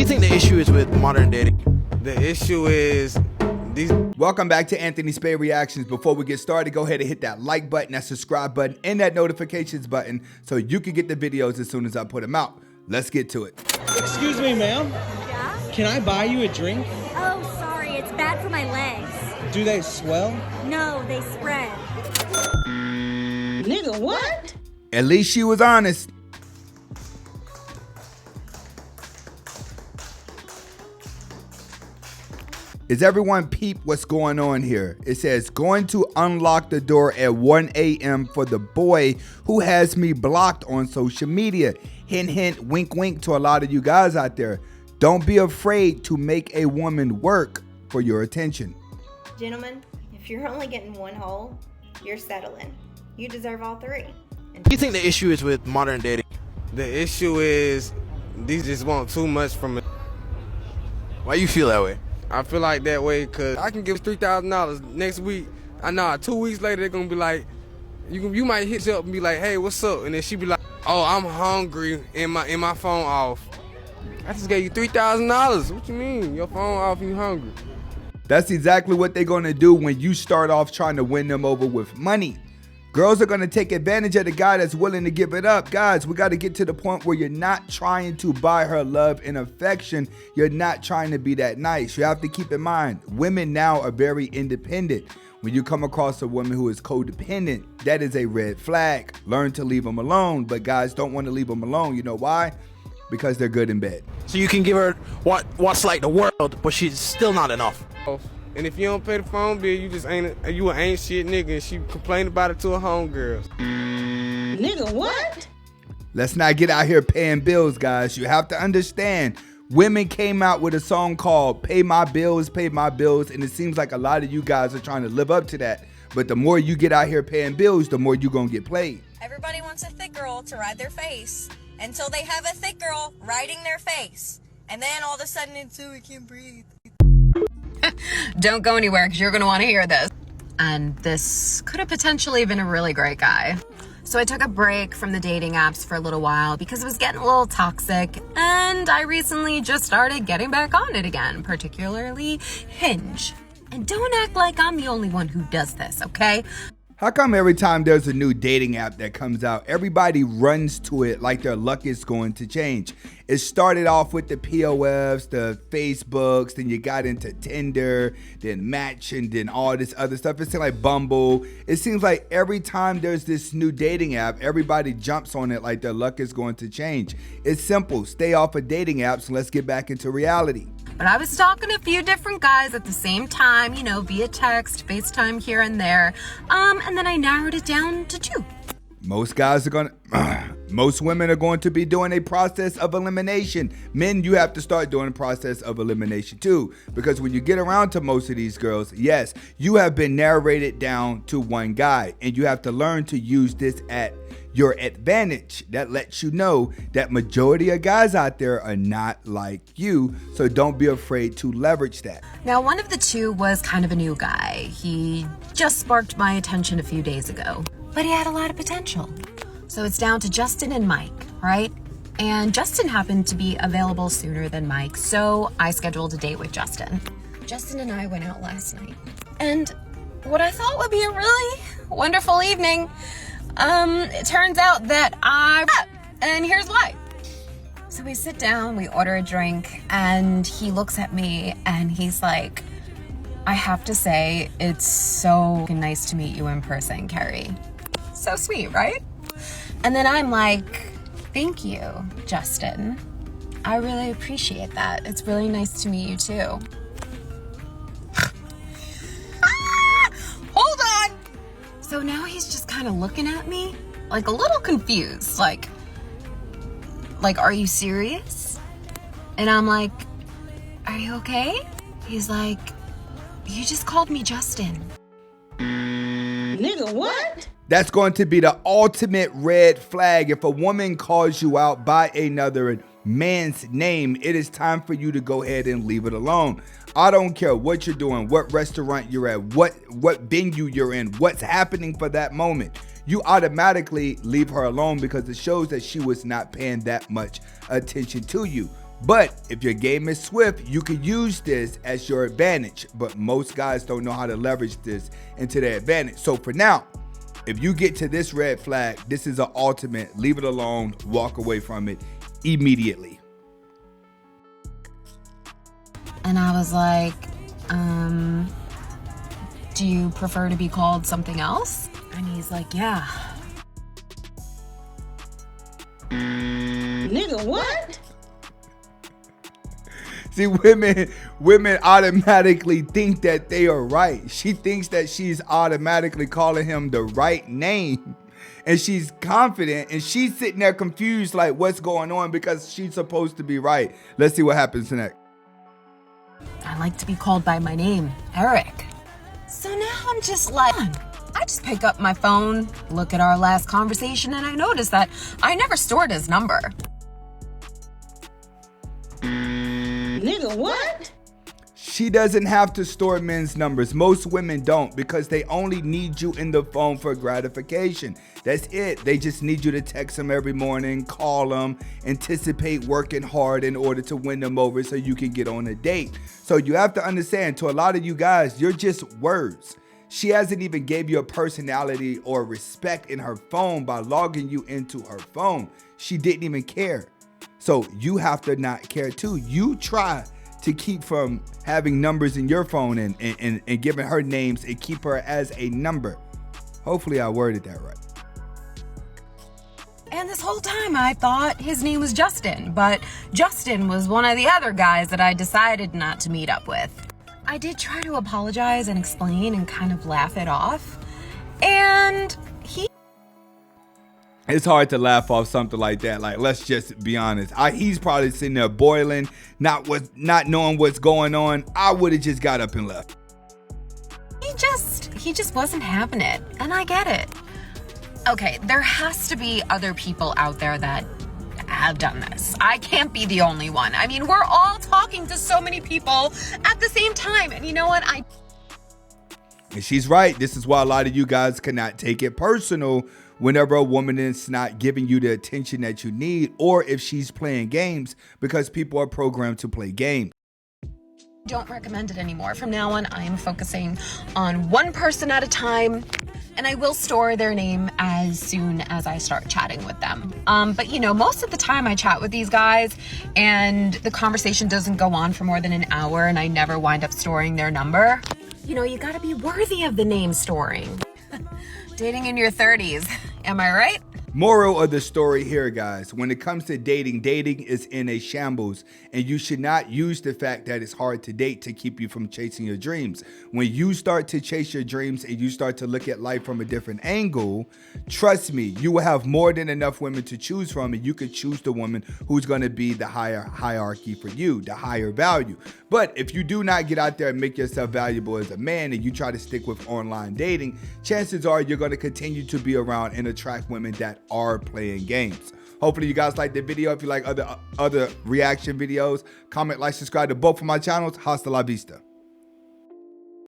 you think the issue is with modern dating? The issue is these. Welcome back to Anthony Spade Reactions. Before we get started, go ahead and hit that like button, that subscribe button, and that notifications button so you can get the videos as soon as I put them out. Let's get to it. Excuse me, ma'am. Yeah? Can I buy you a drink? Oh, sorry, it's bad for my legs. Do they swell? No, they spread. Nigga, what? At least she was honest. Is everyone peep what's going on here? It says, going to unlock the door at 1 a.m. for the boy who has me blocked on social media. Hint, hint, wink, wink to a lot of you guys out there. Don't be afraid to make a woman work for your attention. Gentlemen, if you're only getting one hole, you're settling. You deserve all three. Do you think the issue is with modern dating? The issue is these just want too much from it. Why you feel that way? I feel like that way because I can give $3,000 next week. I know 2 weeks later they're gonna be like, you might hit you up and be like, hey, what's up? And then she be like, oh, I'm hungry and my phone off. I just gave you $3,000. What you mean? Your phone off and you hungry? That's exactly what they're gonna do when you start off trying to win them over with money. Girls are gonna take advantage of the guy that's willing to give it up. Guys, we gotta get to the point where you're not trying to buy her love and affection. You're not trying to be that nice. You have to keep in mind, women now are very independent. When you come across a woman who is codependent, that is a red flag. Learn to leave them alone, but guys don't want to leave them alone. You know why? Because they're good in bed. So you can give her what's like the world, but she's still not enough. And if you don't pay the phone bill, you ain't shit nigga. And she complained about it to her homegirls. Nigga, what? Let's not get out here paying bills, guys. You have to understand, women came out with a song called Pay My Bills, and it seems like a lot of you guys are trying to live up to that. But the more you get out here paying bills, the more you're gonna get played. Everybody wants a thick girl to ride their face until they have a thick girl riding their face. And then all of a sudden it's, oh, I can't breathe. Don't go anywhere because you're going to want to hear this. And this could have potentially been a really great guy. So I took a break from the dating apps for a little while because it was getting a little toxic, and I recently just started getting back on it again, particularly Hinge. And don't act like I'm the only one who does this, okay? How come every time there's a new dating app that comes out, everybody runs to it like their luck is going to change? It started off with the POFs, the Facebooks, then you got into Tinder, then Match, and then all this other stuff. It seems like Bumble. It seems like every time there's this new dating app, everybody jumps on it like their luck is going to change. It's simple. Stay off of dating apps and let's get back into reality. But I was talking to a few different guys at the same time, via text, FaceTime here and there. And then I narrowed it down to 2. Most women are going to be doing a process of elimination. Men, you have to start doing a process of elimination too. Because when you get around to most of these girls, yes, you have been narrated down to one guy. And you have to learn to use this at your advantage. That lets you know that majority of guys out there are not like you. So don't be afraid to leverage that. Now, one of the 2 was kind of a new guy. He just sparked my attention a few days ago, but he had a lot of potential. So it's down to Justin and Mike, right? And Justin happened to be available sooner than Mike, so I scheduled a date with Justin. Justin and I went out last night, and what I thought would be a really wonderful evening, it turns out that and here's why. So we sit down, we order a drink, and he looks at me and he's like, I have to say, it's so nice to meet you in person, Carrie. So sweet, right? And then I'm like, thank you, Justin. I really appreciate that. It's really nice to meet you too. Hold on. So now he's just kind of looking at me, like a little confused, like, are you serious? And I'm like, are you okay? He's like, you just called me Justin. Nigga, what? That's going to be the ultimate red flag. If a woman calls you out by another man's name, it is time for you to go ahead and leave it alone. I don't care what you're doing, what restaurant you're at, what venue you're in, what's happening for that moment. You automatically leave her alone because it shows that she was not paying that much attention to you. But if your game is swift, you can use this as your advantage. But most guys don't know how to leverage this into their advantage. So for now, if you get to this red flag, this is an ultimate. Leave it alone. Walk away from it immediately. And I was like, do you prefer to be called something else? And he's like, yeah. Nigga, what? See, women automatically think that they are right. She thinks that she's automatically calling him the right name. And she's confident, and she's sitting there confused like what's going on because she's supposed to be right. Let's see what happens next. I like to be called by my name, Eric. So now I'm just like, I just pick up my phone, look at our last conversation, and I notice that I never stored his number. Nigga, what? She doesn't have to store men's numbers. Most women don't because they only need you in the phone for gratification. That's it. They just need you to text them every morning, call them, anticipate working hard in order to win them over so you can get on a date. So you have to understand, to a lot of you guys, you're just words. She hasn't even gave you a personality or respect in her phone by logging you into her phone. She didn't even care. So you have to not care too. You try to keep from having numbers in your phone and giving her names and keep her as a number. Hopefully I worded that right. And this whole time I thought his name was Justin, but Justin was one of the other guys that I decided not to meet up with. I did try to apologize and explain and kind of laugh it off. And it's hard to laugh off something like that. Like, let's just be honest. He's probably sitting there boiling, not knowing what's going on. I would have just got up and left. He just wasn't having it, and I get it. Okay, there has to be other people out there that have done this. I can't be the only one. I mean, we're all talking to so many people at the same time, and you know what? And she's right. This is why a lot of you guys cannot take it personal whenever a woman is not giving you the attention that you need, or if she's playing games, because people are programmed to play games. Don't recommend it anymore. From now on, I am focusing on one person at a time, and I will store their name as soon as I start chatting with them. But you know, most of the time I chat with these guys and the conversation doesn't go on for more than an hour and I never wind up storing their number. You know, you gotta be worthy of the name storing. Dating in your 30s, am I right? Moral of the story here, guys, when it comes to dating is in a shambles, and you should not use the fact that it's hard to date to keep you from chasing your dreams. When you start to chase your dreams and you start to look at life from a different angle, trust me, you will have more than enough women to choose from, and you can choose the woman who's going to be the higher hierarchy for you, the higher value. But if you do not get out there and make yourself valuable as a man and you try to stick with online dating, chances are you're going to continue to be around and attract women that are playing games. Hopefully you guys like the video. If you like other reaction videos, comment, like, subscribe to both of my channels. Hasta la vista.